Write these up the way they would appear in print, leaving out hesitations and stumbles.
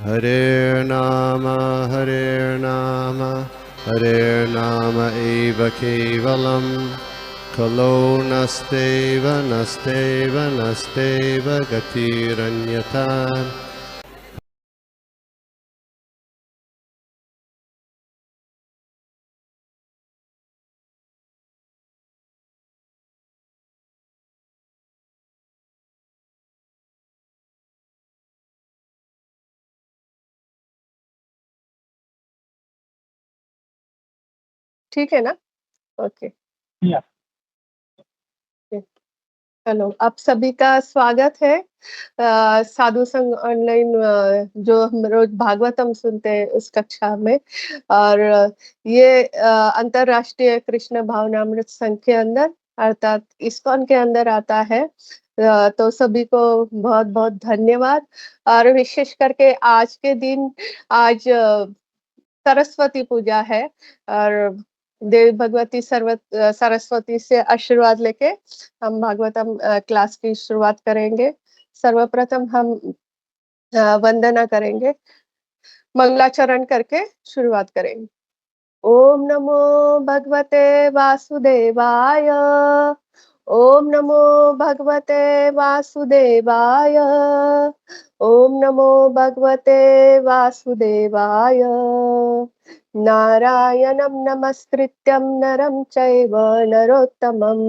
Hare Nama, Hare Nama eva kevalam, Kalo nasteva, nasteva, nasteva gatiranyata. ठीक है ना? Okay. या हेलो, आप सभी का स्वागत है। साधु संग ऑनलाइन जो हम रोज भागवतम सुनते हैं उस कक्षा में। और ये अंतर्राष्ट्रीय कृष्ण भावनामृत संघ के अंदर अर्थात इस्कॉन के अंदर आता है। तो सभी को बहुत बहुत धन्यवाद। और विशेष करके आज के दिन आज सरस्वती पूजा है और देवी भगवती सरस्वती से आशीर्वाद लेके हम भागवतम क्लास की शुरुआत करेंगे। सर्वप्रथम हम वंदना करेंगे, मंगलाचरण करके शुरुआत करेंगे। ओम नमो भगवते वासुदेवाय। ओम नमो भगवते वासुदेवाय। ओम नमो भगवते वासुदेवाय। नारायणं नमस्कृत्यं नरं चैव नरोत्तमं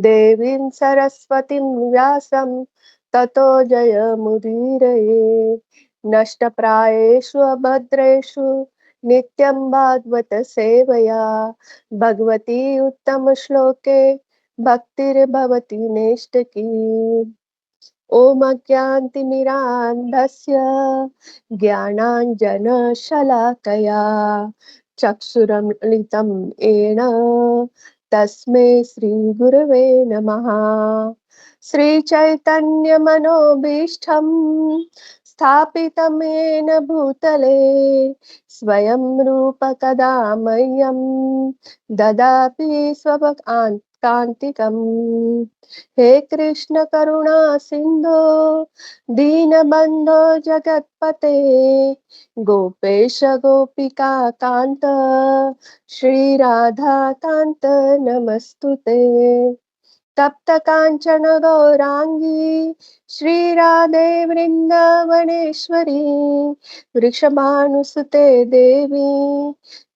देवीं सरस्वतीं व्यासं ततो जयमुदीरये। नष्टप्रायेषु अभद्रेषु नित्यं भागवत सेवया भगवती उत्तम श्लोके भक्तिर्भवति नैष्ठकी। ओम अज्ञानतिमिरान्धस्य ज्ञानाञ्जनशलाकया चक्षुरुन्मिलितं येन तस्मै श्रीगुरवे नमः। श्रीचैतन्यमनोभीष्टं स्थापितं येन भूतले स्वयं रूप कदा मह्यं ददाति स्वपदान्तिकम्। हे कृष्ण करुणा सिंधु दीनबंधो जगत्पते गोपेश गोपिका कांत श्री राधा कांत नमस्तुते। तप्त कांचन गौरांगी श्री राधे वृंदावनेश्वरी वृषभानुसुते देवी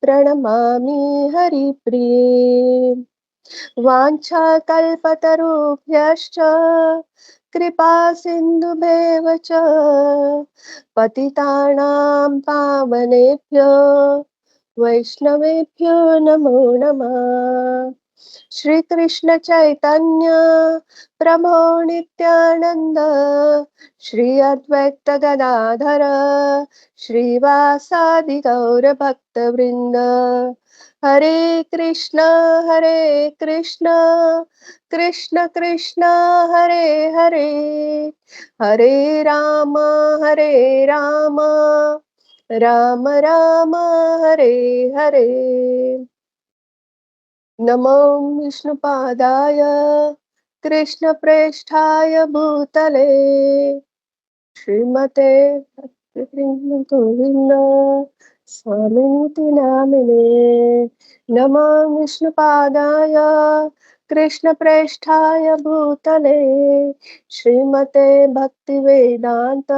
प्रणमामि हरिप्रिये। वाञ्छाकल्पतरुभ्यश्च कृपा सिन्धुभ्येव च पतितानां पावनेभ्यो वैष्णवेभ्यो नमो नमः। श्री कृष्ण चैतन्य प्रभो नित्यानंद श्री अद्वैत गदाधर श्रीवासादि गौर भक्त वृंद। हरे कृष्ण कृष्ण कृष्ण हरे हरे हरे राम राम राम हरे हरे। नमो विष्णुपादाय कृष्णप्रेष्ठाय भूतले श्रीमते गोविंद स्वामिनिति नामिने। नमो विष्णुपादाय कृष्णप्रेष्ठाय भूतले श्रीमते भक्तिवेदांत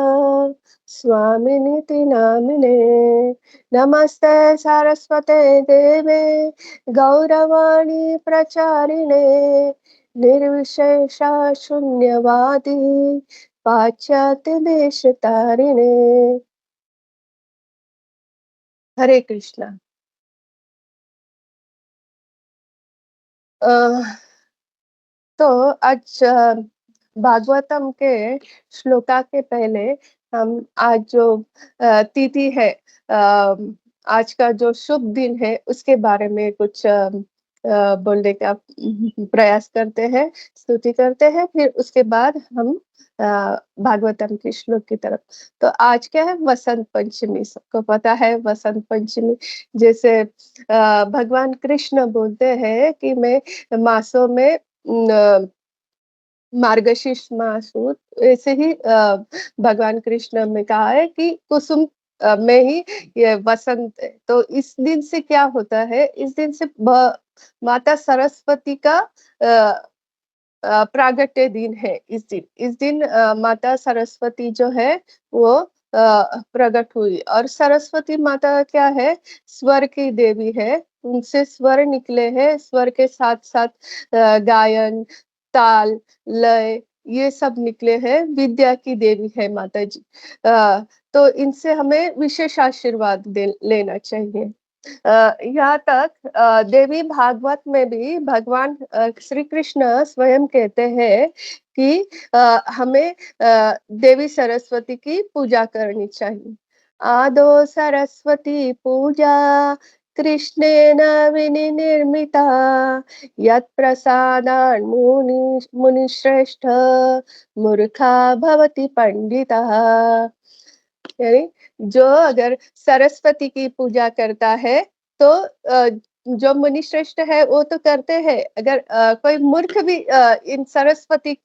स्वामिनिति नामिने। नमस्ते सरस्वते देवे गौरवाणी प्रचारिणे निर्विशेष शून्यवादी पाश्चात्य देश तारिणे। हरे कृष्णा। तो आज भागवतम के श्लोका के पहले हम आज जो तिथि है, आज का जो शुभ दिन है उसके बारे में कुछ बोलने का प्रयास करते हैं, स्तुति करते हैं, फिर उसके बाद हम भागवतम के श्लोक की तरफ। तो आज क्या है? वसंत पंचमी। सबको पता है वसंत पंचमी। जैसे भगवान कृष्ण बोलते हैं कि मैं मासों में मार्गशीर्ष मास हो, ऐसे ही भगवान कृष्ण ने कहा है कि कुसुम में ही ये वसंत है। तो इस दिन से क्या होता है, इस दिन से माता सरस्वती का प्रागट्य दिन है इस दिन। इस दिन माता सरस्वती जो है वो प्रकट हुई, और सरस्वती माता क्या है, स्वर की देवी है। उनसे स्वर निकले हैं, स्वर के साथ-साथ गायन, ताल, लय ये सब निकले हैं, विद्या की देवी है माता जी। तो इनसे हमें विशेष आशीर्वाद दे लेना चाहिए। यहाँ तक देवी भागवत में भी भगवान श्री कृष्ण स्वयं कहते हैं कि हमें देवी सरस्वती की पूजा करनी चाहिए। आदौ सरस्वती पूजा कृष्णेन विनिर्मिता यत्प्रसादान् मुनिश्रेष्ठ मूर्खा भवति पंडितः। यानी जो अगर सरस्वती की पूजा करता है तो जो मुनि श्रेष्ठ है वो तो करते हैं, अगर कोई मूर्ख भी इन सरस्वती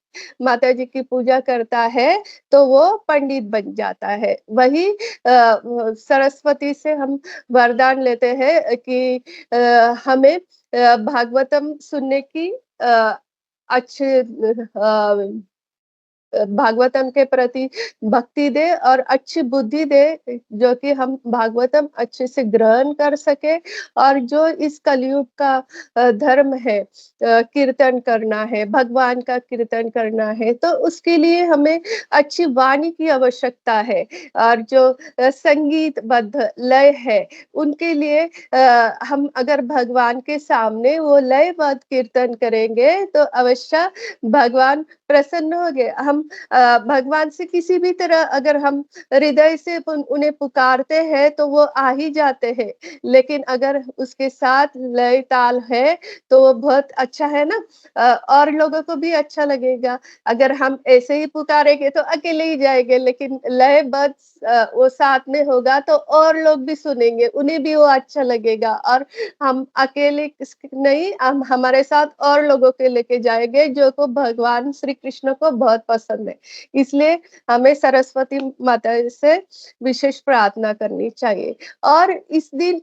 माता जी की पूजा करता है तो वो पंडित बन जाता है। वही सरस्वती से हम वरदान लेते हैं कि हमें भागवतम सुनने की अच्छे भागवतम के प्रति भक्ति दे और अच्छी बुद्धि दे, जो कि हम भागवतम अच्छे से ग्रहण कर सके। और जो इस कलयुग का धर्म है, कीर्तन करना है, भगवान का कीर्तन करना है, तो उसके लिए हमें अच्छी वाणी की आवश्यकता है। और जो संगीतबद्ध लय है, उनके लिए हम अगर भगवान के सामने वो लयबद्ध कीर्तन करेंगे तो अवश्य भगवान प्रसन्न हो गए। हम भगवान से किसी भी तरह अगर हम हृदय से उन्हें पुकारते हैं तो वो आ ही जाते हैं। लेकिन अगर उसके साथ लय ताल है तो वो बहुत अच्छा है ना। और लोगों को भी अच्छा लगेगा। अगर हम ऐसे ही पुकारेंगे तो अकेले ही जाएंगे, लेकिन लयबद्ध वो साथ में होगा तो और लोग भी सुनेंगे, उन्हें भी वो अच्छा लगेगा। और हम अकेले नहीं, हम हमारे साथ और लोगों के लेके जाएंगे जो को भगवान श्री कृष्ण को बहुत पसंद है। इसलिए हमें सरस्वती माता से विशेष प्रार्थना करनी चाहिए। और इस दिन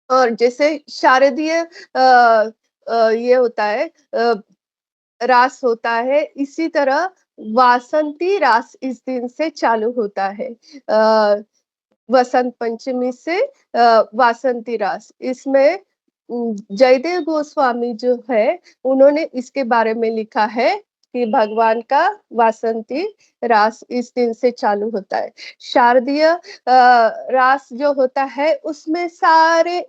और जैसे शारदीय ये होता है, रास होता है, इसी तरह वासंती रास इस दिन से चालू होता है। वसंत पंचमी से वासंती रास, इसमें जयदेव गोस्वामी जो है उन्होंने इसके बारे में लिखा है कि भगवान का वासंती रास इस दिन से चालू होता है। शारदीय रास जो होता है उसमें सारे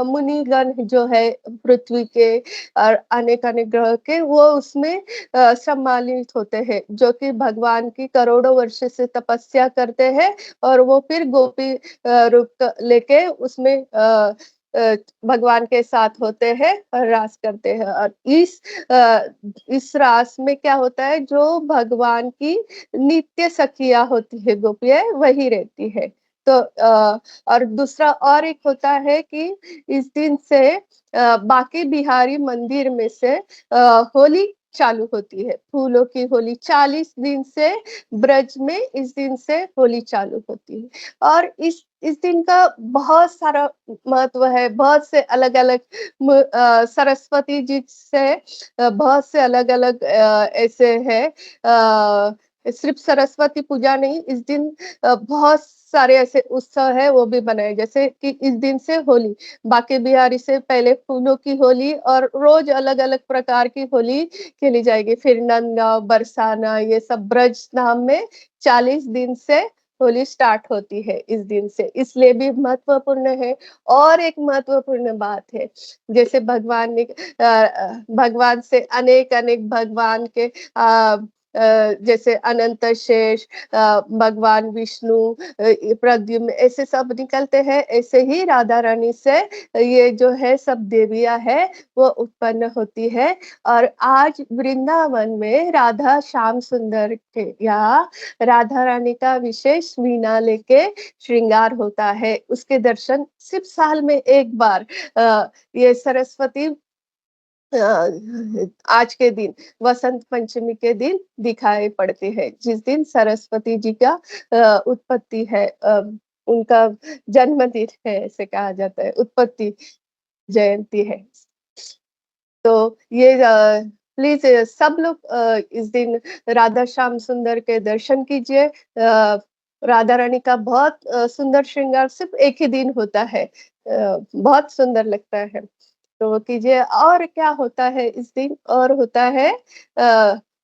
मुनिगण जो है पृथ्वी के और अनेक अनेक ग्रह के, वो उसमें सम्मानित होते हैं, जो कि भगवान की करोड़ों वर्ष से तपस्या करते हैं। और वो फिर गोपी रूप लेके उसमें भगवान के साथ होते हैं और रास करते हैं। और इस रास में क्या होता है, जो भगवान की नित्य सखिया होती है, गोपियाँ वही रहती है। तो और दूसरा और एक होता है कि इस दिन से बांके बिहारी मंदिर में से होली चालू होती है, फूलों की होली। 40 दिन से ब्रज में इस दिन से होली चालू होती है। और इस दिन का बहुत सारा महत्व है। बहुत से अलग-अलग सरस्वती जी से बहुत से अलग-अलग ऐसे हैं। सिर्फ सरस्वती पूजा नहीं, इस दिन बहुत सारे ऐसे उत्सव है वो भी मनाए, जैसे कि इस दिन से होली, बांके बिहारी से पहले फूलों की होली, और रोज अलग-अलग प्रकार की होली खेली जाएगी। फिर नंदगांव, बरसाना, ये सब ब्रज धाम में 40 दिन से होली स्टार्ट होती है इस दिन से, इसलिए भी महत्वपूर्ण है। और एक महत्वपूर्ण बात है, जैसे भगवान ने भगवान से अनेक-अनेक भगवान के जैसे अनंत शेष, भगवान विष्णु, प्रद्युम्न, ऐसे सब निकलते हैं। ऐसे ही राधा रानी से ये जो है सब देवियाँ है वो उत्पन्न होती है। और आज वृंदावन में राधा श्याम सुंदर के यहाँ राधा रानी का विशेष वीणा लेके श्रृंगार होता है। उसके दर्शन सिर्फ साल में एक बार ये सरस्वती आज के दिन वसंत पंचमी के दिन दिखाई पड़ती है, जिस दिन सरस्वती जी का उत्पत्ति है, उनका जन्मदिन है ऐसे कहा जाता है, उत्पत्ति जयंती है। तो ये प्लीज़ सब लोग इस दिन राधा श्याम सुंदर के दर्शन कीजिए। राधा रानी का बहुत सुंदर श्रृंगार सिर्फ़ एक ही दिन होता है। बहुत सुंदर लगता है। तो वो कीजिए और क्या होता है इस दिन और होता है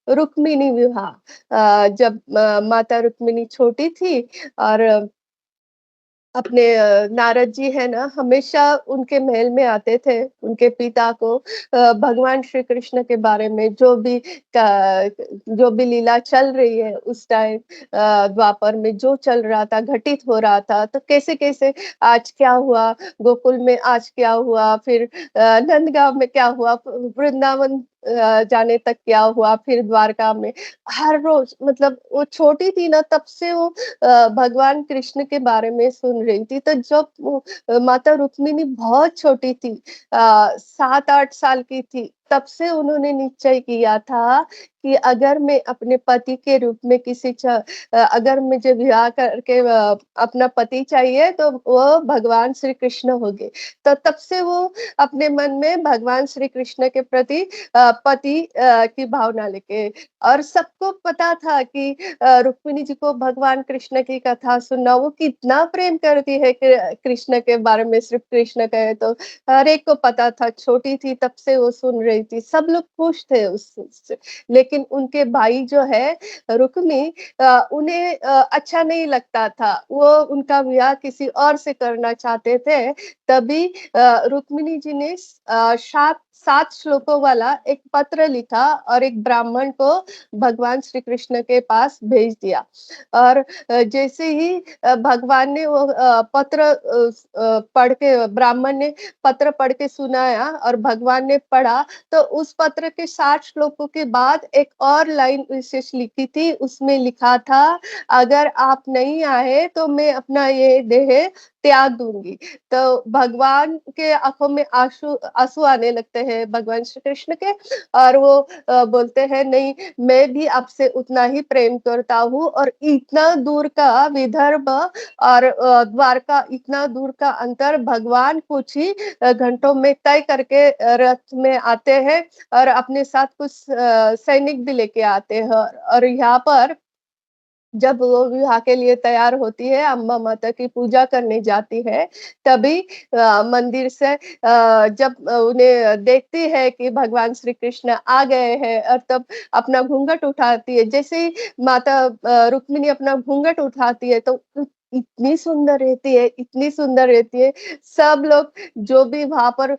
रुक्मिणी विवाह। जब माता रुक्मिणी छोटी थी और अपने नारद जी है ना, हमेशा उनके महल में आते थे, उनके पिता को भगवान श्री कृष्ण के बारे में जो भी लीला चल रही है उस टाइम द्वापर में जो चल रहा था, घटित हो रहा था, तो कैसे-कैसे आज क्या हुआ, गोकुल में आज क्या हुआ, फिर नंदगाँव में क्या हुआ, वृंदावन जाने तक क्या हुआ, फिर द्वारका में, हर रोज़ मतलब वो छोटी थी ना तब से वो भगवान कृष्ण के बारे में सुन रही थी। तो जब वो माता रुक्मिणी बहुत छोटी थी, 7-8 साल की थी, तब से उन्होंने निश्चय किया था कि अगर मैं अपने पति के रूप में अगर मुझे विवाह करके अपना पति चाहिए तो वो भगवान श्री कृष्ण होंगे। तो तब से वो अपने मन में भगवान श्री कृष्ण के प्रति पति की भावना लेके और सबको पता था कि रुक्मिणी जी को भगवान कृष्ण की कथा सुनना, वो कितना प्रेम करती है कृष्ण के बारे में, सिर्फ़ कृष्ण कहे तो हर एक को पता था, छोटी थी तब से वो सुन रही थी, सब लोग खुश थे उससे। लेकिन उनके भाई जो है रुक्मी उन्हें अच्छा नहीं लगता था, वो उनका ब्याह किसी और से करना चाहते थे, तभी रुक्मिणी जी ने 7 श्लोकों वाला एक पत्र लिखा और एक ब्राह्मण को भगवान श्री कृष्ण के पास भेज दिया और जैसे ही भगवान ने वो पत्र पढ़ के ब्राह्मण ने पत्र पढ़ के सुनाया और भगवान ने पढ़ा, तो उस पत्र के 60 श्लोकों के बाद एक और लाइन विशेष लिखी थी, उसमें लिखा था, "अगर आप नहीं आए तो मैं अपना ये देह त्याग दूँगी।" तो भगवान के आँखों में आँसू आँसू आने लगते हैं भगवान श्री कृष्ण के और वो बोलते हैं नहीं मैं भी आपसे उतना ही प्रेम करता हूँ और इतना दूर का विदर्भ और द्वारका इतना दूर का अंतर भगवान कुछ ही घंटों में तय करके रथ में आते हैं और अपने साथ कुछ सैनिक भी लेके आते हैं और यहाँ पर जब वो विवाह के लिए तैयार होती है, अम्बा माता की पूजा करने जाती है, तभी मंदिर से जब उन्हें देखती है कि भगवान श्री कृष्ण आ गए हैं और तब अपना घूँघट उठाती है। जैसे ही माता रुक्मिणी अपना घूँघट उठाती है, तो इतनी सुंदर रहती है। सब लोग जो भी वहाँ पर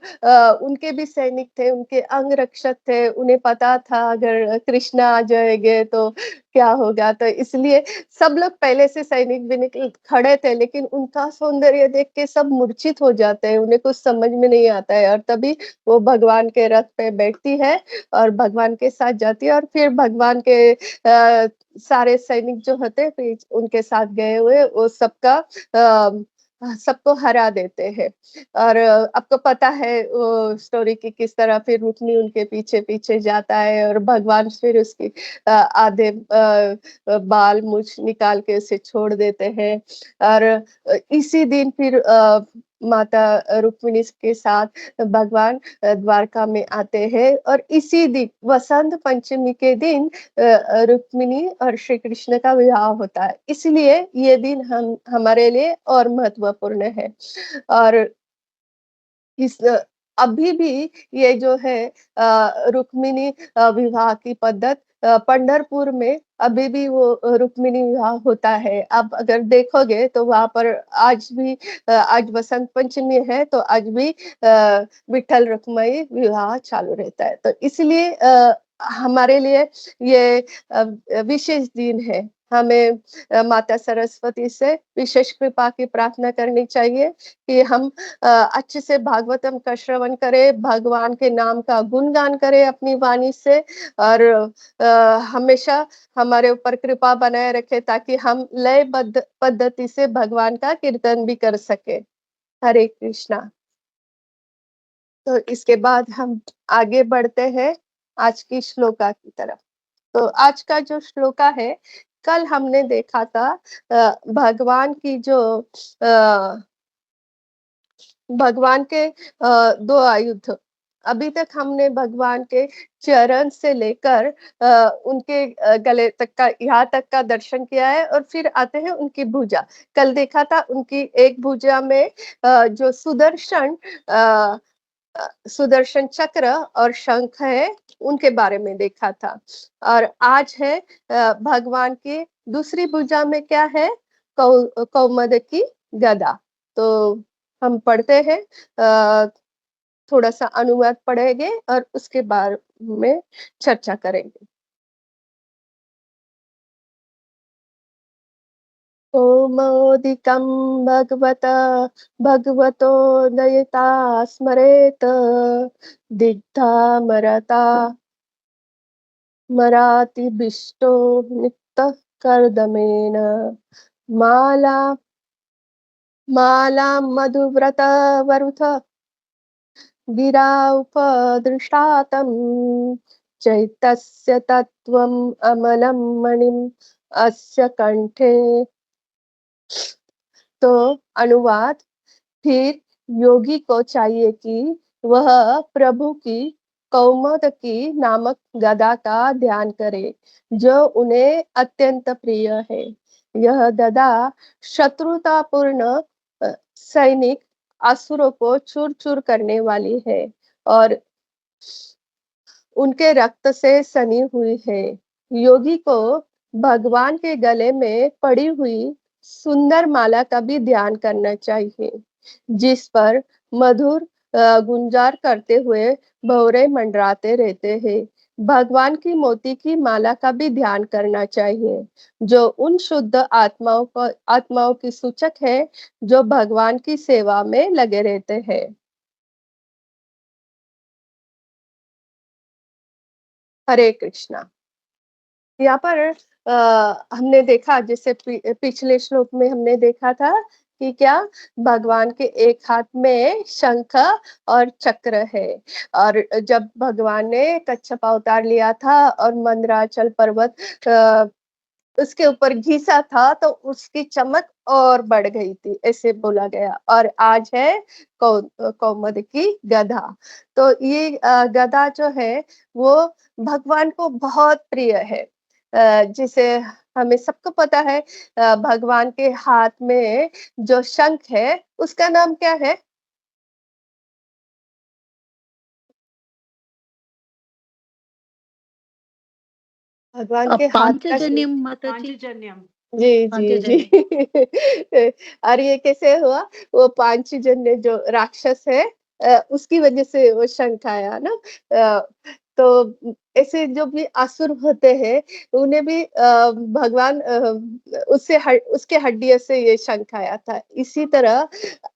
उनके भी सैनिक थे, उनके अंगरक्षक थे, उन्हें पता था अगर कृष्ण आ जाएँगे तो क्या होगा? तो इसलिए सब लोग पहले से सैनिक भी निकल खड़े थे, लेकिन उनका सौंदर्य देख के सब मूर्छित हो जाते हैं, उन्हें कुछ समझ में नहीं आता है और तभी वो भगवान के रथ पे बैठती है और भगवान के साथ जाती है और फिर भगवान के सारे सैनिक जो होते हैं, फिर उनके साथ गए हुए, वो सबको हरा देते हैं और आपको पता है वो स्टोरी कि किस तरह फिर रुक्मी उनके पीछे-पीछे जाता है और भगवान फिर उसकी आधे बाल मूंछ निकाल के उसे छोड़ देते हैं और इसी दिन फिर माता रुक्मिणी के साथ भगवान द्वारका में आते हैं और इसी दिन वसंत पंचमी के दिन रुक्मिणी और श्री कृष्ण का विवाह होता है। इसलिए ये दिन हम हमारे लिए और महत्वपूर्ण है और इस अभी भी ये जो है रुक्मिणी विवाह की पंढरपुर में अभी भी वो रुक्मिणी विवाह होता है। आप अगर देखोगे तो वहाँ पर आज भी आज वसंत पंचमी है तो आज भी विठ्ठल रुक्माई विवाह चालू रहता है। तो इसलिए हमारे लिए ये विशेष दिन है। हमें माता सरस्वती से विशेष कृपा की प्रार्थना करनी चाहिए कि हम अच्छे से भागवतम का श्रवण करें, भगवान के नाम का गुणगान करें अपनी वाणी से और हमेशा हमारे ऊपर कृपा बनाए रखे ताकि हम लयबद्ध पद्धति से भगवान का कीर्तन भी कर सकें। हरे कृष्णा। तो इसके बाद हम आगे बढ़ते हैं आज की श्लोका की तरफ। तो आज का जो श्लोका है, कल हमने देखा था भगवान की जो भगवान के 2 आयुध। अभी तक हमने भगवान के चरण से लेकर उनके गले तक का यहाँ तक का दर्शन किया है और फिर आते हैं उनकी भुजा। कल देखा था उनकी एक भुजा में जो सुदर्शन चक्र और शंख है, उनके बारे में देखा था। और आज है भगवान की दूसरी भुजा में क्या है? कौमद की गदा। तो हम पढ़ते हैं, थोड़ा-सा अनुवाद पढ़ेंगे और उसके बारे में चर्चा करेंगे। कौमोदिकं भगवतो दयिता स्मरेत् दिग्धामरता मरातिभिष्टो नित्यः कर्दमेन माला मालां मधुव्रतवरुथ गिरा उपदृष्टा तं चैतस्य तत्त्वम् अमलं मणिम् अस्य कंठे। तो अनुवाद, फिर योगी को चाहिए कि वह प्रभु की कौमुद की नामक गदा का ध्यान करे, जो उन्हें अत्यंत प्रिय है। यह गदा शत्रुतापूर्ण सैनिक असुरों को चूर-चूर करने वाली है और उनके रक्त से सनी हुई है। योगी को भगवान के गले में पड़ी हुई सुंदर माला का भी ध्यान करना चाहिए, जिस पर मधुर गुंजार करते हुए भंवरे मंडराते रहते हैं। भगवान की मोती की माला का भी ध्यान करना चाहिए, जो उन शुद्ध आत्माओं की सूचक है, जो भगवान की सेवा में लगे रहते हैं। हरे कृष्णा। यहाँ पर हमने देखा, जैसे पिछले श्लोक में हमने देखा था कि क्या भगवान के एक हाथ में शंख और चक्र है। और जब भगवान ने कच्छप अवतार लिया था और मंदराचल पर्वत उसके ऊपर घिसा था, तो उसकी चमक और बढ़ गई थी, ऐसे बोला गया। और आज है कौमुद की गदा। तो ये गदा जो है वो भगवान को बहुत प्रिय है। जिसे हमें सबको पता है, भगवान के हाथ में जो शंख है उसका नाम क्या है? भगवान के हाथ का पांचजन्यम माता जी। जी, जी, जी। और ये कैसे हुआ? वो पांचजन्य जो राक्षस है, उसकी वजह से वो शंख आया ना। तो ऐसे जो भी असुर होते हैं, उन्हें भी भगवान उसके हड्डियों से ये शंख आया था। इसी तरह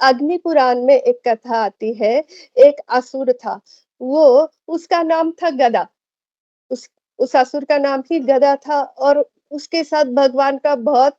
अग्नि पुराण में एक कथा आती है, एक असुर था, वो उसका नाम था गदा। उस उस असुर का नाम ही गदा था और उसके साथ भगवान का बहुत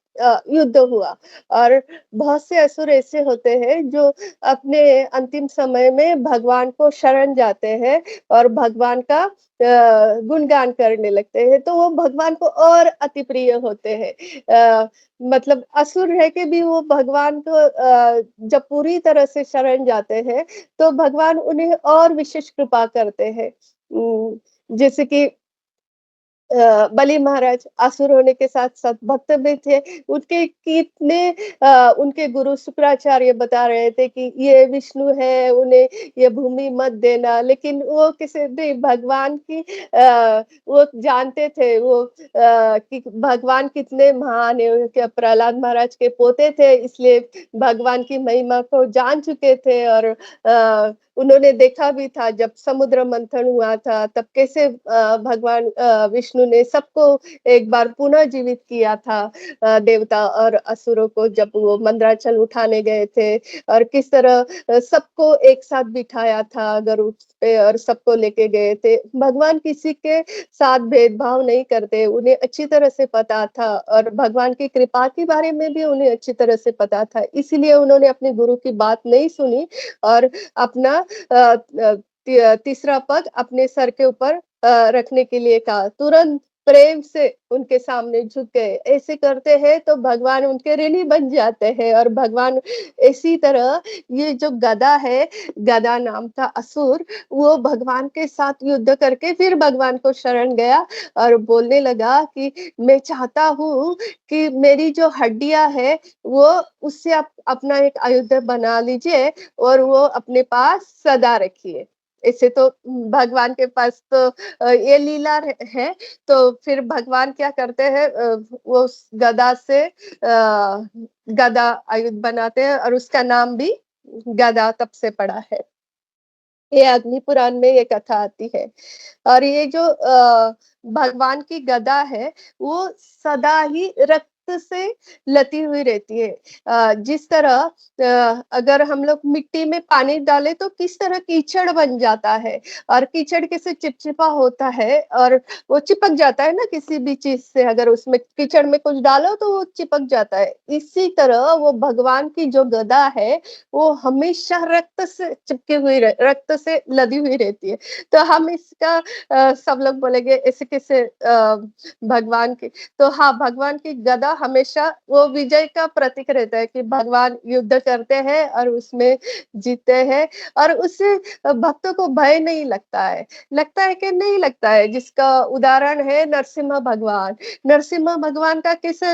युद्ध हुआ। और बहुत से असुर ऐसे होते हैं जो अपने अंतिम समय में भगवान को शरण जाते हैं और भगवान का गुणगान करने लगते हैं, तो वो भगवान को और अति प्रिय होते हैं। मतलब असुर रह के भी वो भगवान को जब पूरी तरह से शरण जाते हैं, तो भगवान उन्हें और विशेष कृपा करते हैं। जैसे कि बलि महाराज असुर होने के साथ-साथ भक्त भी थे। उनके कितने उनके गुरु शुक्राचार्य बता रहे थे कि ये विष्णु है, उन्हें ये भूमि मत देना। लेकिन वो किसी भी भगवान की वो जानते थे, वो कि भगवान कितने महान है। क्या प्रहलाद महाराज के पोते थे, इसलिए भगवान की महिमा को जान चुके थे। और उन्होंने देखा भी था जब समुद्र मंथन हुआ था, तब कैसे भगवान विष्णु विष्णु ने सबको एक बार पुनः जीवित किया था, देवता और असुरों को जब वो मंदराचल उठाने गए थे, और किस तरह सबको एक साथ बिठाया था गरुड़ पे और सबको लेके गए थे। भगवान किसी के साथ भेदभाव नहीं करते, उन्हें अच्छी तरह से पता था और भगवान की कृपा के बारे में भी उन्हें अच्छी तरह से पता था। इसीलिए उन्होंने अपने गुरु की बात नहीं सुनी और अपना तीसरा पग अपने सर के ऊपर रखने के लिए कहा। तुरंत प्रेम से उनके सामने झुक गए। ऐसे करते हैं तो भगवान उनके ऋणी बन जाते हैं और भगवान इसी तरह ये जो गदा है, गदा नाम का असुर, वो भगवान के साथ युद्ध करके फिर भगवान को शरण गया और बोलने लगा कि मैं चाहता हूँ कि मेरी जो हड्डियाँ है वो उससे आप अपना एक आयुध बना लीजिए और वो अपने पास सदा रखिए। ऐसे तो भगवान के पास तो ये लीला है, तो फिर भगवान क्या करते हैं, वो उस गदा से गदा आयुध बनाते हैं और उसका नाम भी गदा तब से पड़ा है। ये अग्नि पुराण में ये कथा आती है। और ये जो भगवान की गदा है, वो सदा ही रक्त से लती हुई रहती है। जिस तरह अगर हम लोग मिट्टी में पानी डालें तो किस तरह कीचड़ बन जाता है और कीचड़ कैसे चिपचिपा होता है और वो चिपक जाता है ना किसी भी चीज़ से, अगर उसमें कीचड़ में कुछ डालो तो वो चिपक जाता है। इसी तरह वो भगवान की जो गदा है, वो हमेशा रक्त से चिपकी हुई रक्त से लदी हुई रहती है। तो हम इसका सब लोग बोलेंगे ऐसे कैसे भगवान की, तो हाँ, भगवान की गदा हमेशा वो विजय का प्रतीक रहता है कि भगवान युद्ध करते हैं और उसमें जीतते हैं और उससे भक्तों को भय नहीं लगता है। लगता है कि नहीं लगता है, जिसका उदाहरण है नरसिम्हा भगवान। नरसिम्हा भगवान का कैसे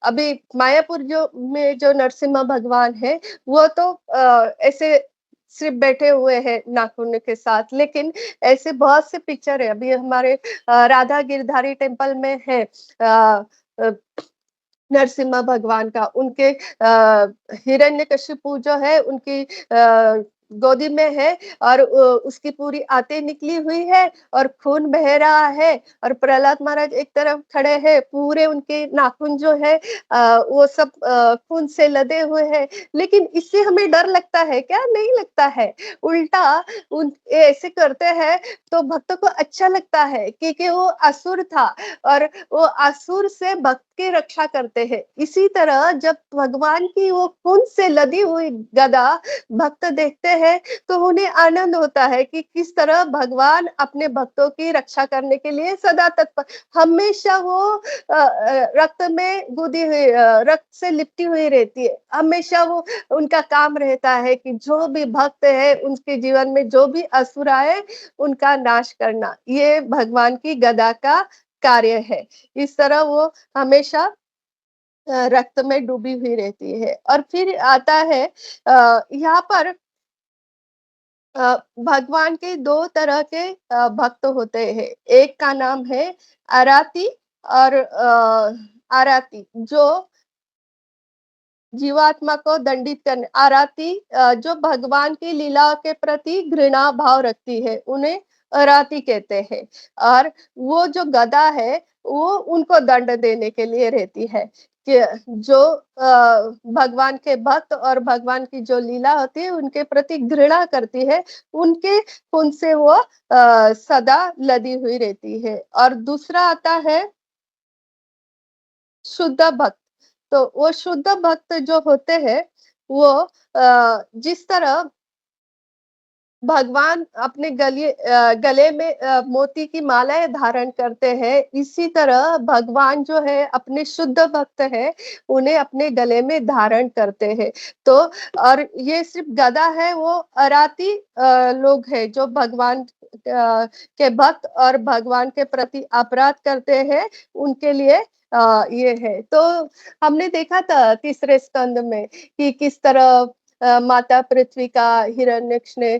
अभी मायापुर जो नरसिम्हा भगवान है, वो तो ऐसे सिर्फ बैठे हुए हैं नाखून के साथ, लेकिन ऐसे बहुत से पिक्चर है। अभी हमारे राधा गिरधारी टेम्पल में है अ, नरसिम्हा भगवान का, उनके हिरण्यकशिपु जो है उनकी गोदी में है और उसकी पूरी आंतें निकली हुई है और खून बह रहा है और प्रहलाद महाराज एक तरफ खड़े हैं, पूरे उनके नाखून जो है वो सब खून से लदे हुए हैं। लेकिन इससे हमें डर लगता है क्या? नहीं लगता है। उल्टा उन ये ऐसे करते हैं तो भक्तों को अच्छा लगता है, क्योंकि वो असुर था और वो असुर से भक्त की रक्षा करते हैं। इसी तरह जब भगवान की वो खून से लदी हुई गदा भक्त देखते हैं तो उन्हें आनंद होता है कि किस तरह भगवान अपने भक्तों की रक्षा करने के लिए सदा तत्पर, हमेशा वो रक्त में गुदी हुई रक्त से लिपटी हुई रहती है। हमेशा वो उनका काम रहता है कि जो भी भक्त है उनके जीवन में जो भी असुर आए उनका नाश करना, ये भगवान की गदा का कार्य है। इस तरह वो हमेशा रक्त में डूबी हुई रहती है। और फिर आता है यहाँ पर भगवान के 2 तरह के भक्त होते हैं। एक का नाम है आराती और आराती, जो जीवात्मा को दंडित करने, आराती जो भगवान की लीला के प्रति घृणा भाव रखती है, उन्हें आराती कहते हैं। और वो जो गदा है, वो उनको दंड देने के लिए रहती है कि जो भगवान के भक्त और भगवान की जो लीला होती है, उनके प्रति घृणा करती है, उनके खून से वो सदा लदी हुई रहती है। और दूसरा आता है शुद्ध भक्त। तो वो शुद्ध भक्त जो होते हैं, वो जिस तरह भगवान अपने गले में मोती की मालाएँ धारण करते हैं, इसी तरह भगवान जो है अपने शुद्ध भक्त हैं, उन्हें अपने गले में धारण करते हैं। तो और ये सिर्फ़ गदा है, वो अराती लोग हैं जो भगवान के भक्त और भगवान के प्रति अपराध करते हैं, उनके लिए ये है। तो हमने देखा था तीसरे स्कंद में कि किस तरह माता पृथ्वी का हिरण्यक्ष ने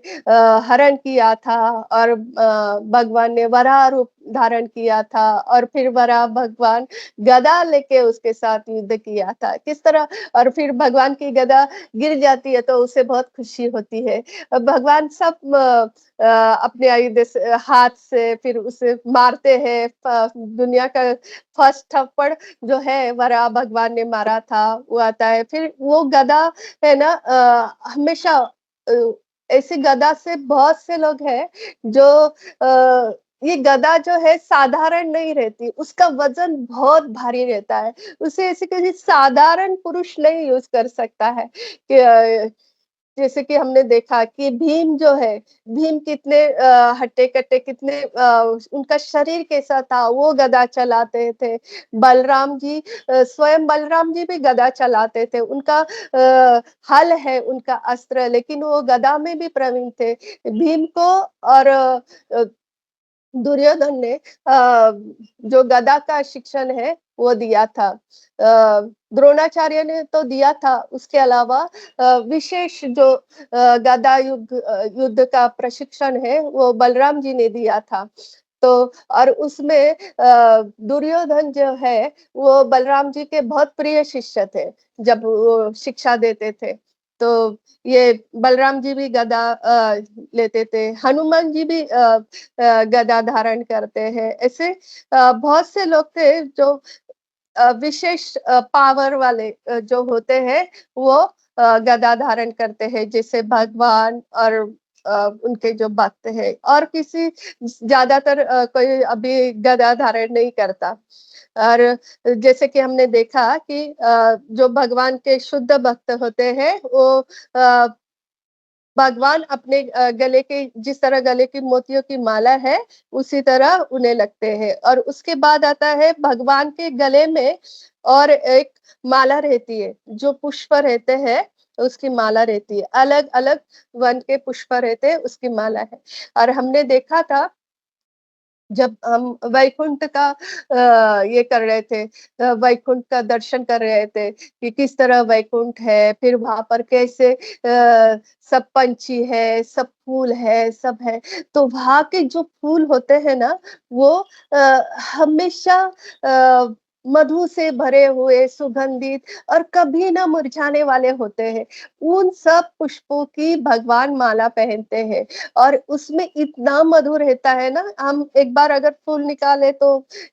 हरण किया था और भगवान ने वराह रूप धारण किया था और फिर वराह भगवान गदा लेके उसके साथ युद्ध किया था। किस तरह और फिर भगवान की गदा गिर जाती है तो उसे बहुत खुशी होती है। भगवान सब अपने आयुध से हाथ से फिर उसे मारते हैं। दुनिया का फर्स्ट थप्पड़ जो है वराह भगवान ने मारा था, वो आता है। फिर वो गदा है ना हमेशा ऐसी गदा से बहुत से लोग हैं जो ये गदा जो है साधारण नहीं रहती, उसका वज़न बहुत भारी रहता है। उसे ऐसे किसी साधारण पुरुष नहीं यूज़ कर सकता है कि जैसे कि हमने देखा कि भीम जो है, भीम कितने हट्टे-कट्टे कितने उनका शरीर कैसा था, वो गदा चलाते थे। बलराम जी स्वयं बलराम जी भी गदा चलाते थे। उनका हल है उनका अस्त्र, लेकिन वो गदा में भी प्रवीण थे। भीम को और दुर्योधन ने जो गदा का शिक्षण है वो दिया था। द्रोणाचार्य ने तो दिया था, उसके अलावा विशेष जो युद्ध का प्रशिक्षण है वो बलराम जी ने दिया था। तो और उसमें दुर्योधन जो है वो बलराम जी के बहुत प्रिय शिष्य थे, जब वो शिक्षा देते थे। तो ये बलराम जी भी गदा लेते थे, हनुमान जी भी गदा धारण करते हैं। ऐसे बहुत से लोग थे जो विशेष पावर वाले जो होते हैं वो गदा धारण करते हैं, जैसे भगवान और उनके जो भक्त हैं और किसी ज़्यादातर कोई अभी गदा धारण नहीं करता। और जैसे कि हमने देखा कि जो भगवान के शुद्ध भक्त होते हैं वो अ, भगवान अपने गले के जिस तरह गले की मोतियों की माला है, उसी तरह उन्हें लगते हैं और उसके बाद आता है भगवान के गले में और एक माला रहती है, जो पुष्प रहते हैं, उसकी माला रहती है। अलग-अलग वन के पुष्प रहते हैं, उसकी माला है और हमने देखा था जब हम वैकुंठ का ये कर रहे थे वैकुंठ का दर्शन कर रहे थे कि किस तरह वैकुंठ है, फिर वहाँ पर कैसे सब पंछी है, सब फूल है, सब है। तो वहाँ के जो फूल होते हैं ना, वो हमेशा अ, मधु से भरे हुए, सुगंधित और कभी ना मुरझाने वाले होते हैं। उन सब पुष्पों की भगवान माला पहनते हैं। और उसमें इतना मधुर रहता है ना, हम एक बार अगर फूल निकाले तो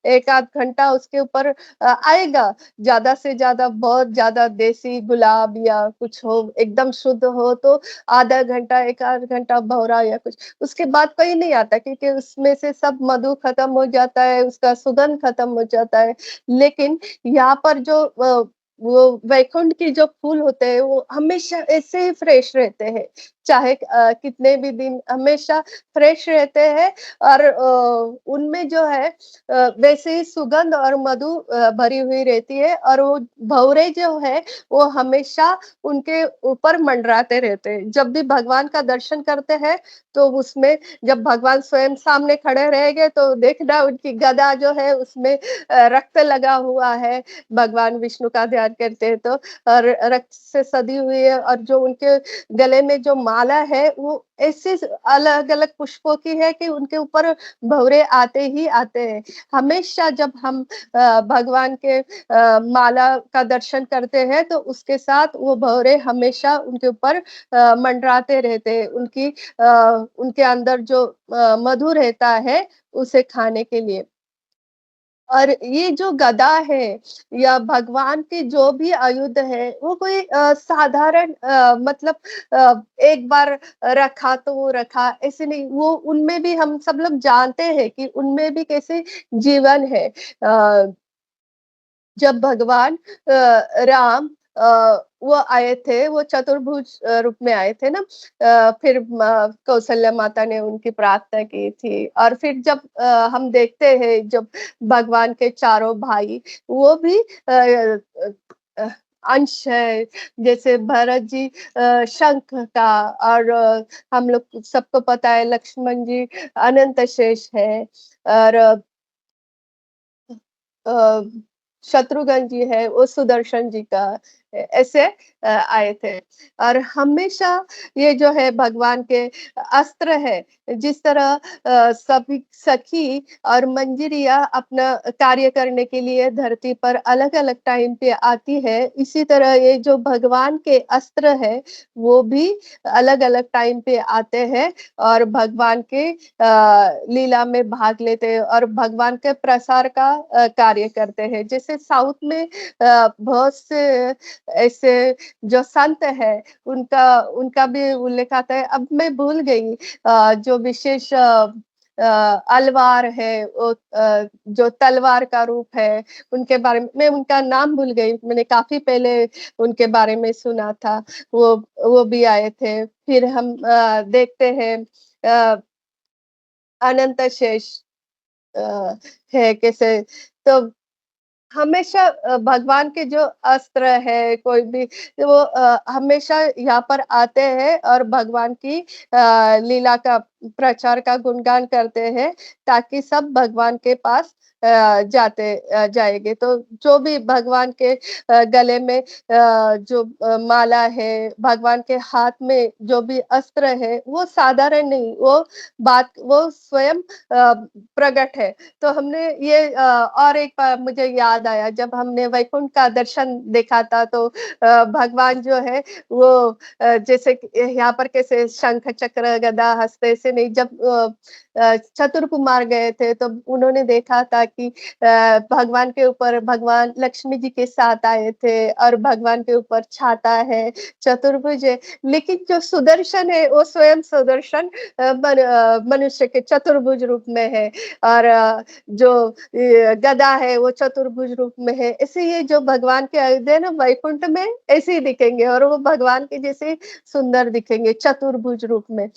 1 आध घंटा उसके ऊपर आएगा। ज़्यादा से ज़्यादा बहुत ज़्यादा देसी गुलाब या कुछ हो, एकदम शुद्ध हो तो आधा घंटा, 1 आध घंटा भँवरा या कुछ। उसके बाद कोई नहीं आता क्योंकि उसमें से सब मधु खत्म हो जाता है, उसका सुगंध खत्म हो जाता है। लेकिन यहाँ पर जो वो वैकुंठ के जो फूल होते हैं, वो हमेशा ऐसे ही फ्रेश रहते हैं। चाहे कितने भी दिन हमेशा फ्रेश रहते हैं और उनमें जो है वैसे ही सुगंध और मधु भरी हुई रहती है और वो भँवरे जो है वो हमेशा उनके ऊपर मंडराते रहते हैं। जब भी भगवान का दर्शन करते हैं तो उसमें जब भगवान स्वयं सामने खड़े रहेंगे तो देखना उनकी गदा जो है उसमें रक्त लगा हुआ है, भगवान विष्णु का ध्यान करते हैं तो और रक्त से सधी हुई है और जो उनके गले में जो माला है वो ऐसे अलग-अलग पुष्पों की है कि उनके ऊपर भँवरे आते ही आते हैं। हमेशा जब हम भगवान के माला का दर्शन करते हैं तो उसके साथ वो भँवरे हमेशा उनके ऊपर मंडराते रहते हैं। उनके अंदर जो मधु रहता है उसे खाने के लिए। और ये जो गदा है या भगवान के जो भी आयुध है वो कोई साधारण मतलब एक बार रखा तो वो रखा ऐसे नहीं वो उनमें भी हम सब लोग जानते हैं कि उनमें भी कैसे जीवन है जब भगवान राम वो आए थे, वो चतुर्भुज रूप में आए थे ना फिर कौशल्या माता ने उनकी प्रार्थना की थी और फिर जब हम देखते हैं जब भगवान के चारों भाई वो भी अ, अंश है जैसे भरत जी शंख का और हम लोग सबको पता है लक्ष्मण जी अनंत शेष है और अ, शत्रुघ्न जी है, वो सुदर्शन जी का। ऐसे आए थे। और हमेशा ये जो है भगवान के अस्त्र है, जिस तरह सभी सखी और मंजरियाँ अपना कार्य करने के लिए धरती पर अलग-अलग टाइम पे आती है, इसी तरह ये जो भगवान के अस्त्र है, वो भी अलग-अलग टाइम पे आते हैं और भगवान के लीला में भाग लेते हैं और भगवान के प्रसार का कार्य करते हैं। जैसे साउथ में बहुत से ऐसे जो संत हैं, उनका उनका भी उल्लेख आता है। अब मैं भूल गई जो विशेष अलवार है, वो जो तलवार का रूप है, उनके बारे में मैं उनका नाम भूल गई। मैंने काफ़ी पहले उनके बारे में सुना था। वो वो भी आए थे। फिर हम देखते हैं अ, अनंत शेष अ, है कैसे तो हमेशा भगवान के जो अस्त्र है कोई भी वो हमेशा यहाँ पर आते हैं और भगवान की लीला का प्रचार का गुणगान करते हैं ताकि सब भगवान के पास जाएंगे। तो जो भी भगवान के गले में जो माला है, भगवान के हाथ में जो भी अस्त्र है, वो साधारण नहीं, वो स्वयं प्रकट है। तो हमने ये और एक बार मुझे याद आया जब हमने वैकुंठ का दर्शन देखा था तो भगवान जो है वो जैसे कि यहाँ पर कैसे शंख चक्र गदा हस्ते से नहीं जब चतुर गए थे तो उन्होंने देखा था कि भगवान के ऊपर भगवान लक्ष्मी जी के साथ आए थे और भगवान के ऊपर छाता है, चतुर्भुज है, लेकिन जो सुदर्शन है वो स्वयं सुदर्शन मनुष्य के चतुर्भुज रूप में है और जो गदा है वो चतुर्भुज रूप में है। ऐसे ये जो भगवान के अयोध्या ना वैकुंठ में ऐसे ही दिखेंगे और वो भगवान के जैसे सुंदर दिखेंगे चतुर्भुज रूप में।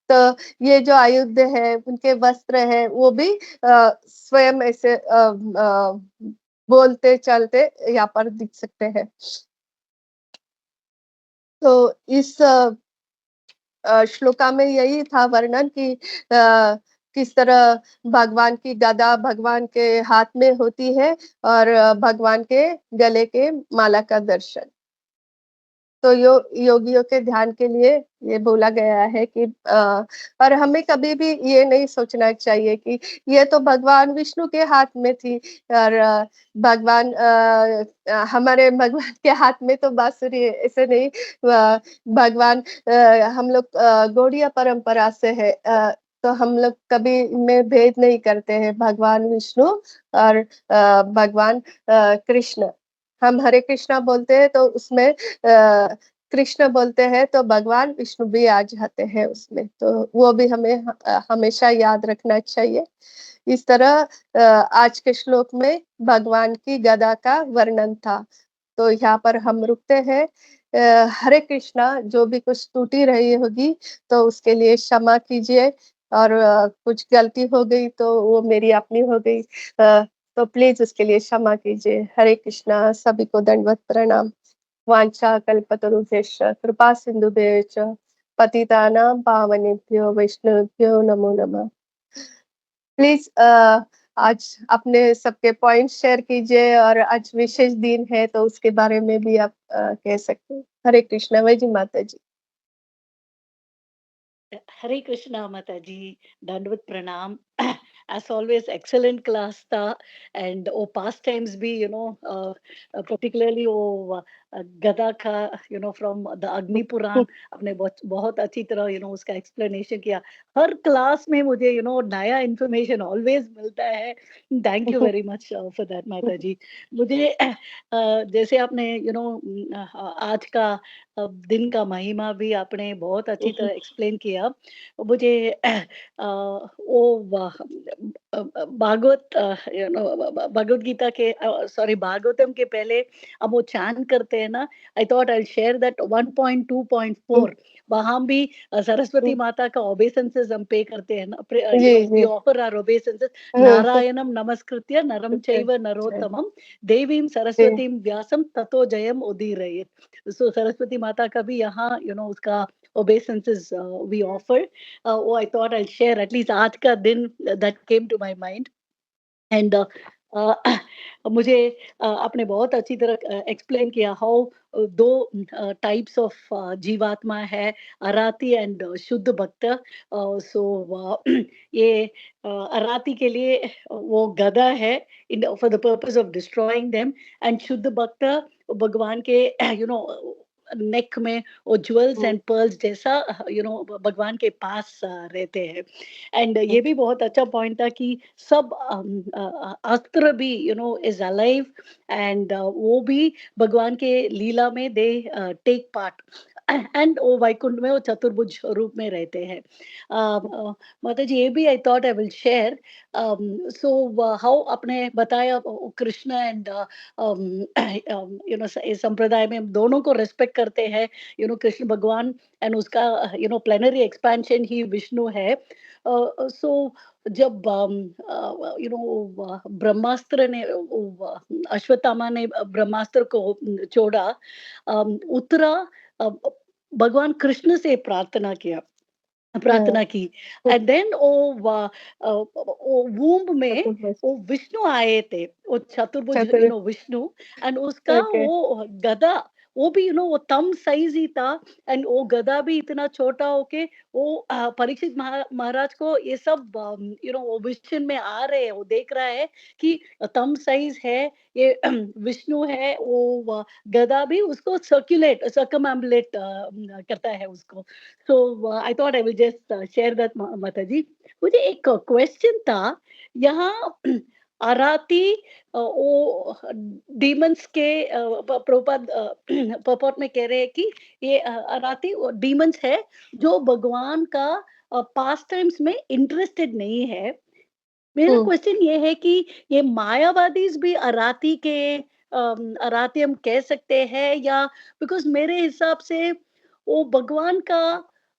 तो ये जो आयुध है, उनके वस्त्र है, वो भी स्वयं ऐसे बोलते चलते यहाँ पर दिख सकते हैं। तो इस श्लोका में यही था वर्णन कि किस तरह भगवान की गदा भगवान के हाथ में होती है और भगवान के गले के माला का दर्शन। तो योगियों के ध्यान के लिए ये बोला गया है कि और हमें कभी भी ये नहीं सोचना चाहिए कि ये तो भगवान विष्णु के हाथ में थी और हमारे भगवान के हाथ में तो बांसुरी है, ऐसे नहीं भगवान हम लोग गौड़िया परंपरा से है तो हम लोग कभी में भेद नहीं करते हैं भगवान विष्णु और भगवान कृष्ण। हम हरे कृष्णा बोलते हैं तो उसमें कृष्ण बोलते हैं तो भगवान विष्णु भी आ जाते हैं उसमें, तो वो भी हमें हमेशा याद रखना चाहिए। इस तरह आज के श्लोक में भगवान की गदा का वर्णन था। तो यहाँ पर हम रुकते हैं। हरे कृष्णा, जो भी कुछ त्रुटि रही होगी तो उसके लिए क्षमा कीजिए और कुछ गलती हो गई तो वो मेरी अपनी हो गई तो प्लीज उसके लिए क्षमा कीजिए। हरे कृष्णा, सभी को दंडवत प्रणाम। वाञ्छा कल्पतरुभ्यश्च कृपा सिन्धुभ्यश्च पतितानां पावनेभ्यो वैष्णवेभ्यो नमो नमः। प्लीज आज अपने सबके पॉइंट शेयर कीजिए और आज विशेष दिन है तो उसके बारे में भी आप कह सकते हैं। हरे कृष्णा, वैजी माता जी। Hare Krishna Mataji, Dandvat Pranam. As always, excellent class tha, and pastimes bhi, particularly Gada ka, from the Agni Puran, आपने बहुत अच्छी तरह, उसका explanation किया. हर class में मुझे, नया information always मिलता है. Thank you very much for that, Mataji. मुझे जैसे आपने, आज का दिन का महिमा भी आपने बहुत अच्छी तरह एक्सप्लेन किया। मुझे भागवत भगवत गीता के सॉरी भागवतम के पहले अब वो चैन करते हैं ना, आई थॉट आई शेयर दैट 1.2.4 वहां भी सरस्वती माता का ओबेसेंसेस हम पे करते हैं ना, जी वी जी। ऑफर आवर ओबेसेंसेस नारायणम नमस्कृत्य नरम चैव नरोत्तमम देवीं सरस्वतीं व्यासम ततो जयम उदीरयेत्। सो सरस्वती माता का भी यहाँ उसका obeisances we offer. I thought I'll share at least आज का दिन that came to my mind. And अ, मुझे आपने बहुत अच्छी तरह एक्सप्लेन किया हाउ 2 टाइप्स ऑफ जीवात्मा है, अराती एंड शुद्ध भक्त। सो ये अराती के लिए वो गधा है in for the purpose of destroying them, and शुद्ध भक्त भगवान के यू नो नेक में वो ज्वेल्स हुँ, एंड पर्ल्स जैसा भगवान के पास रहते हैं। एंड हुँ, ये भी बहुत अच्छा पॉइंट था कि सब अस्त्र भी इज अलाइव, एंड वो भी भगवान के लीला में दे टेक पार्ट, एंड वो वैकुंठ में वो चतुर्भुज रूप में रहते हैं। माता जी, ये भी आई thought I will share. So how आपने बताया कृष्ण एंड इस संप्रदाय में हम दोनों को रेस्पेक्ट करते हैं, कृष्ण भगवान, एंड उसका प्लेनरी एक्सपेंशन ही विष्णु है। सो जब ब्रह्मास्त्र ने अश्वत्थामा ने ब्रह्मास्त्र को छोड़ा, उत्तरा, अ, भगवान कृष्ण से हाँ, प्रार्थना की, हुँ, एंड देन वो वूम्ब में चतुर्भुज वो विष्णु आए थे, वो चतुर्भुज चतुर विष्णु, एंड उसका ओके, वो गदा, वो भी वो थंब साइज ही था, एंड वो गदा भी इतना छोटा होके वो परीक्षित महाराज को ये सब वो विजन में आ रहे हैं, वो देख रहा है कि थंब साइज है, ये विष्णु है, वो गदा भी उसको सर्कुलेट सर्कमएम्बुलेट करता है उसको। So I thought I will just share that माता जी। मुझे एक क्वेश्चन था यहाँ। आराती वो डीमंस के प्रभुपाद पपॉट में कह रहे हैं कि ये आराती डीमंस है जो भगवान का पास टाइम्स में इंटरेस्टेड नहीं है। मेरा हुँ, क्वेश्चन ये है कि ये मायावादीज भी अराती के अराती हम कह सकते हैं, या बिकॉज मेरे हिसाब से वो भगवान का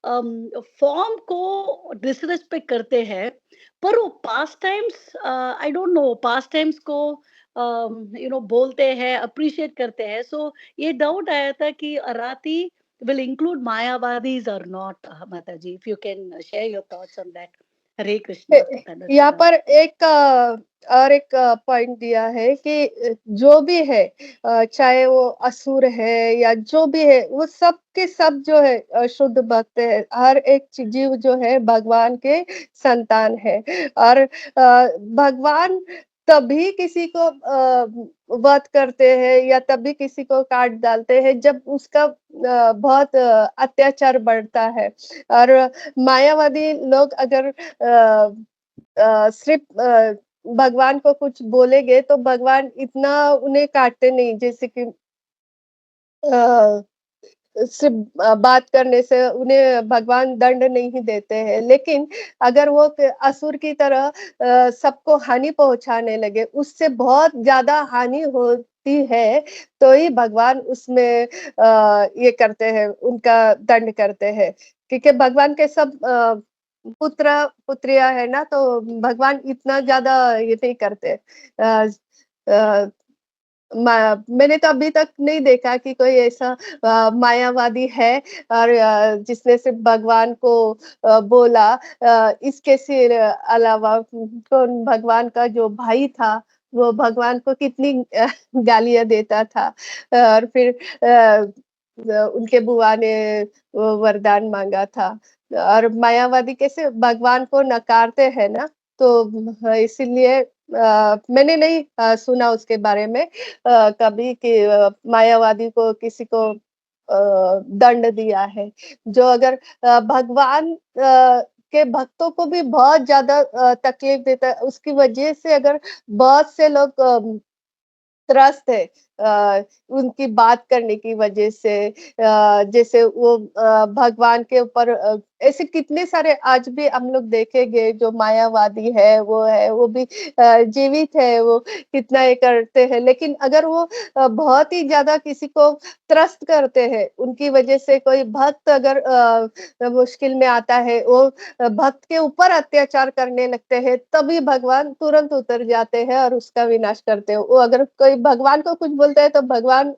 फॉर्म को डिसरेस्पेक्ट करते हैं, पर वो pastimes I don't know pastimes को बोलते हैं, अप्रिशिएट करते हैं। सो ये डाउट आया था कि अराती will include मायावादीज और नॉट। माता जी, if you can share your thoughts on that. Hare Krishna, ए धन्यवाद यहाँ प्रणाम। पर एक और एक पॉइंट दिया है कि जो भी है चाहे वो असुर है या जो भी है, वो सब के सब जो है शुद्ध भक्त है। हर एक जीव जो है भगवान के संतान है और भगवान तभी किसी को वध करते हैं या तभी किसी को काट डालते हैं जब उसका बहुत अत्याचार बढ़ता है। और मायावादी लोग अगर सिर्फ भगवान को कुछ बोलेंगे तो भगवान इतना उन्हें काटते नहीं, जैसे कि अ, सिर्फ बात करने से उन्हें भगवान दंड नहीं देते हैं। लेकिन अगर वो असुर की तरह सबको हानि पहुंचाने लगे, उससे बहुत ज्यादा हानि होती है, तो ही भगवान उसमें ये करते हैं, उनका दंड करते हैं। क्योंकि भगवान के सब पुत्र पुत्रियां है ना, तो भगवान इतना ज्यादा ये नहीं करते। अ, अ, मैंने तो अभी तक नहीं देखा कि कोई ऐसा मायावादी है और जिसने सिर्फ भगवान को बोला। इसके सिर अलावा कौन भगवान का जो भाई था, वो भगवान को कितनी गालियां देता था। और फिर उनके बुआ ने वो वरदान मांगा था। और मायावादी कैसे भगवान को नकारते हैं ना, तो इसीलिए मैंने नहीं सुना उसके बारे में कभी कि मायावादी को किसी को दंड दिया है। जो अगर भगवान के भक्तों को भी बहुत ज्यादा तकलीफ देता है, उसकी वजह से अगर बहुत से लोग त्रस्त है उनकी बात करने की वजह से। जैसे वो भगवान के ऊपर ऐसे कितने सारे आज भी हम लोग देखेंगे जो मायावादी है वो भी जीवित है, वो कितना ये करते हैं। लेकिन अगर वो बहुत ही ज्यादा किसी को त्रस्त करते हैं, उनकी वजह से कोई भक्त अगर मुश्किल में आता है, वो भक्त के ऊपर अत्याचार करने लगते हैं, तभी भगवान तुरंत उतर जाते हैं और उसका विनाश करते हैं। वो अगर कोई भगवान को कुछ बोल बोलते हैं तो भगवान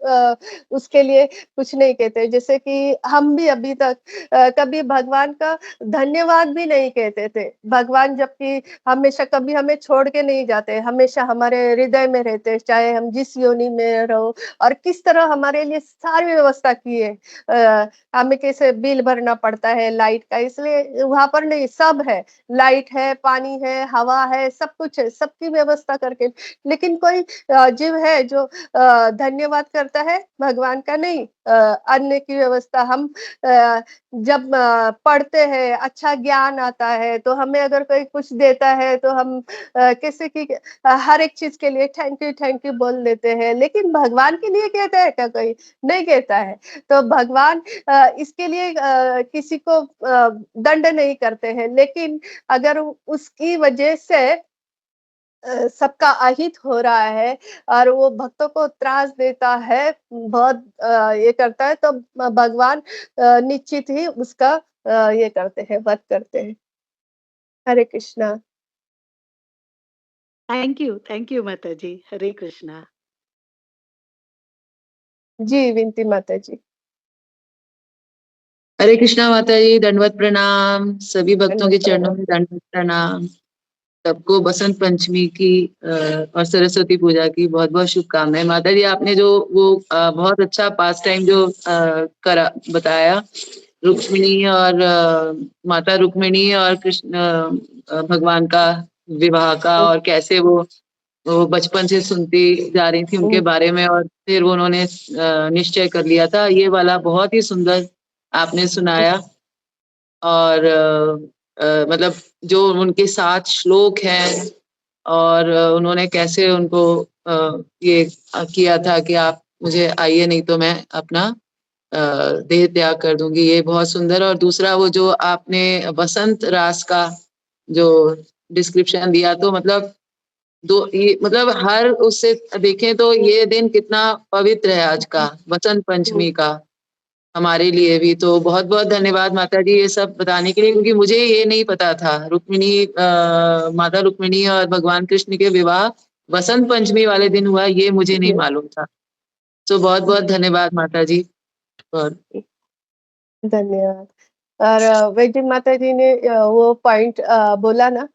उसके लिए कुछ नहीं कहते। जैसे कि हम भी अभी तक कभी भगवान का धन्यवाद भी नहीं कहते थे। भगवान जबकि हमेशा कभी हमें छोड़ के नहीं जाते, हमेशा हमारे हृदय में रहते, चाहे हम जिस योनि में रहो और किस तरह हमारे लिए सारी व्यवस्था की है। हमें कैसे बिल भरना पड़ता है लाइट का, इसलिए वहाँ पर नहीं, सब है, लाइट है, पानी है, हवा है, सब कुछ है, सबकी व्यवस्था करके। लेकिन कोई जीव है जो धन्यवाद करता है, भगवान का नहीं। अन्न की व्यवस्था हम जब पढ़ते हैं, अच्छा ज्ञान आता है, तो हमें अगर कोई कुछ देता है तो हम किसी की हर एक चीज के लिए थैंक यू बोल देते हैं। लेकिन भगवान के लिए कहता है क्या कोई? नहीं कहता है। तो भगवान इसके लिए किसी को दंड नहीं करते हैं, लेकिन अगर उसकी वजह से सबका अहित हो रहा है और वो भक्तों को त्रास देता है, बहुत ये करता है, तो भगवान निश्चित ही उसका ये करते हैं, वध करते हैं। हरे कृष्णा। थैंक यू माता जी। हरे कृष्णा। जी विनती माता जी। हरे कृष्णा माता जी, दंडवत प्रणाम। सभी भक्तों के दंडवत चरणों प्रणाम। में दंडवत प्रणाम। सबको बसंत पंचमी की और सरस्वती पूजा की बहुत बहुत शुभकामनाएं। माता जी, आपने जो वो बहुत अच्छा पास टाइम जो करा बताया, रुक्मिणी और माता रुक्मिणी और कृष्ण भगवान का विवाह का, और कैसे वो बचपन से सुनती जा रही थी उनके बारे में, और फिर उन्होंने निश्चय कर लिया था। ये वाला बहुत ही सुंदर आपने सुनाया। और मतलब जो उनके 7 श्लोक हैं, और उन्होंने कैसे उनको ये किया था कि आप मुझे आइए, नहीं तो मैं अपना देह त्याग कर दूंगी। ये बहुत सुंदर। और दूसरा वो जो आपने वसंत रास का जो डिस्क्रिप्शन दिया, तो मतलब दो ये मतलब हर उससे देखें तो ये दिन कितना पवित्र है आज का, वसंत पंचमी का, हमारे लिए भी। तो बहुत बहुत धन्यवाद माता जी ये सब बताने के लिए, क्योंकि मुझे ये नहीं पता था रुक्मिणी माता रुक्मिणी और भगवान कृष्ण के विवाह वसंत पंचमी वाले दिन हुआ, ये मुझे नहीं मालूम था। तो बहुत बहुत धन्यवाद माता जी। और धन्यवाद। और वैद्य माता जी ने वो पॉइंट बोला ना,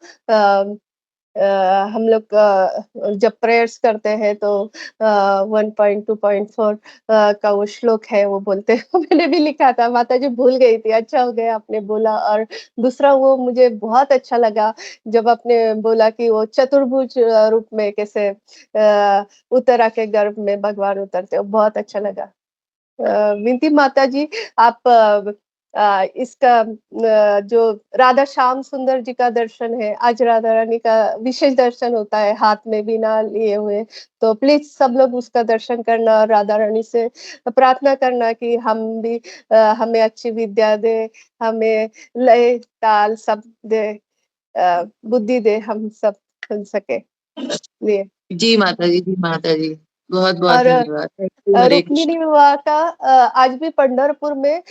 हम लोग जब प्रेयर्स करते हैं तो 1.2.4 का वो श्लोक है, वो बोलते हैं मैंने भी लिखा था, माता जी भूल गई थी, अच्छा हो गया आपने बोला। और दूसरा वो मुझे बहुत अच्छा लगा जब आपने बोला कि वो चतुर्भुज रूप में कैसे उत्तरा के गर्भ में भगवान उतरते हो, बहुत अच्छा लगा। विनती माता जी, आप इसका जो राधा श्याम सुंदर जी का दर्शन है, आज राधा रानी का विशेष दर्शन होता है हाथ में बिना लिए हुए, तो प्लीज सब लोग उसका दर्शन करना और राधा रानी से प्रार्थना करना कि हम भी हमें अच्छी विद्या दे, हमें लय ताल सब दे, बुद्धि दे, हम सब सुन सके लिए। जी माता जी, जी माता जी, बहुत बहुत और धन्यवाद। Thank you. हरे रुक्मिणी कृष्ण। विवाह का आज भी पंढरपुर में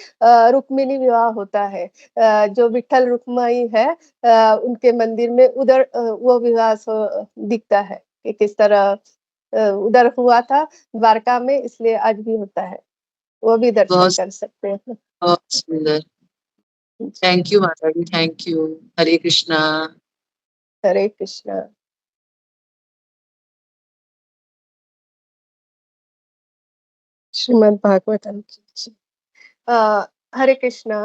रुक्मिणी विवाह होता है। जो विठल रुक्माई है, उनके मंदिर में उधर वो विवाह दिखता है कि किस तरह उधर हुआ था द्वारका में, इसलिए आज भी होता है, वो भी दर्शन बहुत कर सकते हैं। बहुत सुंदर। थैंक यू माता जी, थैंक यू। हरे कृष्णा। हरे कृष्णा। श्रीमद् भागवतम की जय। हरे कृष्णा।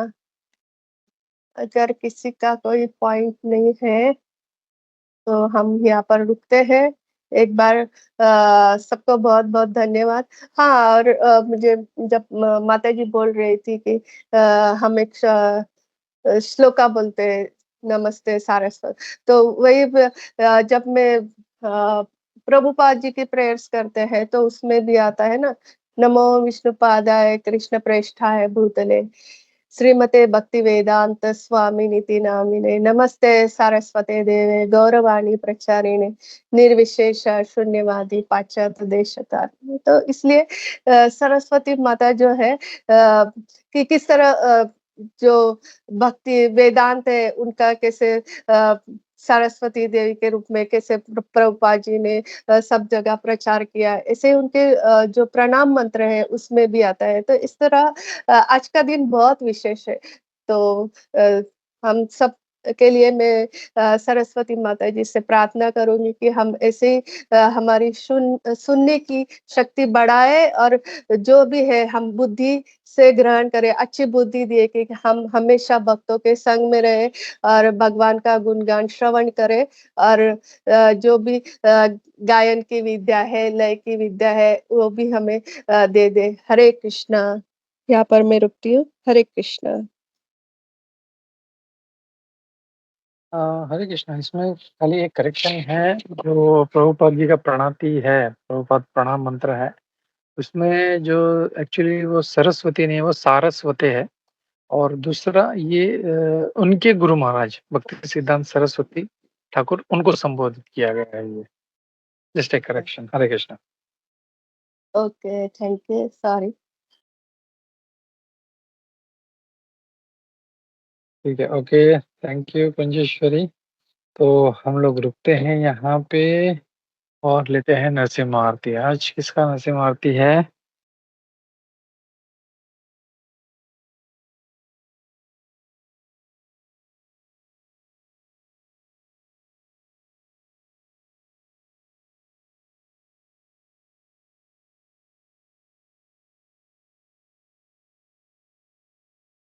अगर किसी का कोई पॉइंट नहीं है तो हम यहाँ पर रुकते हैं। एक बार सबको बहुत बहुत धन्यवाद। हाँ, और मुझे जब माता जी बोल रही थी कि हम एक श्लोका बोलते हैं, नमस्ते सारस्वत, तो वही जब मैं प्रभुपाद जी की प्रेयर्स करते हैं तो उसमें भी आता है ना, नमो विष्णुपादाय कृष्ण प्रेष्ठाय भूतले श्रीमते भक्ति वेदांत स्वामी नीति नामिने नमस्ते सारस्वते देवे गौरवाणी प्रचारिणे निर्विशेष शून्यवादी पाश्चात्य देशतारिणे। तो इसलिए सरस्वती माता जो है कि किस तरह जो भक्ति वेदांत है उनका कैसे सरस्वती देवी के रूप में कैसे प्रभुपाद जी ने सब जगह प्रचार किया, ऐसे उनके जो प्रणाम मंत्र है उसमें भी आता है। तो इस तरह आज का दिन बहुत विशेष है। तो हम सब के लिए मैं सरस्वती माता जी से प्रार्थना करूँगी कि हम ऐसे हमारी सुनने की शक्ति बढ़ाए और जो भी है हम बुद्धि से ग्रहण करें, अच्छी बुद्धि दिए कि हम हमेशा भक्तों के संग में रहें और भगवान का गुणगान श्रवण करें और जो भी गायन की विद्या है, लय की विद्या है, वो भी हमें दे दे। हरे कृष्णा। यहाँ पर मैं रुकती हूँ। हरे कृष्णा। हरे कृष्णा। इसमें खाली एक करेक्शन है, जो प्रभुपाद जी का प्रणाति है, प्रभुपाद प्रणाम मंत्र है, उसमें जो एक्चुअली वो सरस्वती नहीं है, वो सारस्वती है। और दूसरा ये उनके गुरु महाराज भक्ति सिद्धांत सरस्वती ठाकुर, उनको संबोधित किया गया है। ये जस्ट एक correction. Hare Krishna. Okay, thank you, sorry. ठीक है, ओके, थैंक यू कुंजेश्वरी। तो हम लोग रुकते हैं यहाँ पे और लेते हैं नरसिम्हा आरती। आज किसका नरसिम्हा आरती है?